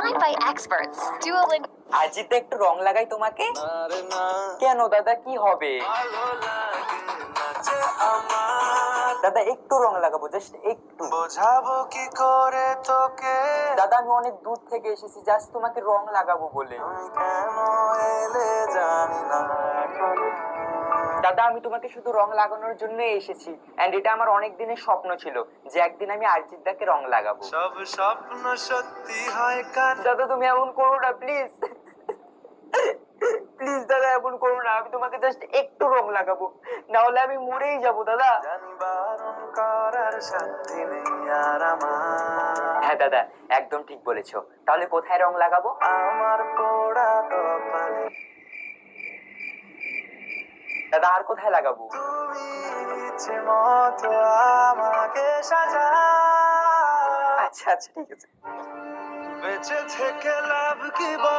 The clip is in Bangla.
Designed by experts. Duolingo. আজিতে একটু রং লাগাই তোমাকে। কেন দাদা, কি হবে? দাদা একটু রং লাগাবো, জাস্ট একটু। বোঝাবো কি করে তোকে দাদা আমি অনেক দূর থেকে এসেছি জাস্ট তোমাকে রং লাগাবো বলে। তুমি কেন এলে জানি না এখন। দাদা আমি তোমাকে শুধু রং লাগানোর জন্য এসেছি, এন্ড এটা আমার অনেক দিনের স্বপ্ন ছিল যে একদিন আমি আরজিৎ দাকে রং লাগাবো। সব স্বপ্ন সত্যি হয় কান। দাদা তুমি এমন করো না প্লিজ, প্লিজ দাদা এমন করো না, আমি তোমাকে জাস্ট একটু রং লাগাবো, না হলে আমি মরেই যাবো দাদা। জানি বারণ করার সাথী নেই আর আমার। হ্যাঁ দাদা একদম ঠিক বলেছো, তাহলে কোথায় রং লাগাবো? আমার পোড়া কপালে দাদা আর কোথায় লাগাবো? তুমি ইচ্ছে মতো আমাকে সাজা। আচ্ছা আচ্ছা ঠিক আছে। বেঁচে থেকে লাভ কি বল?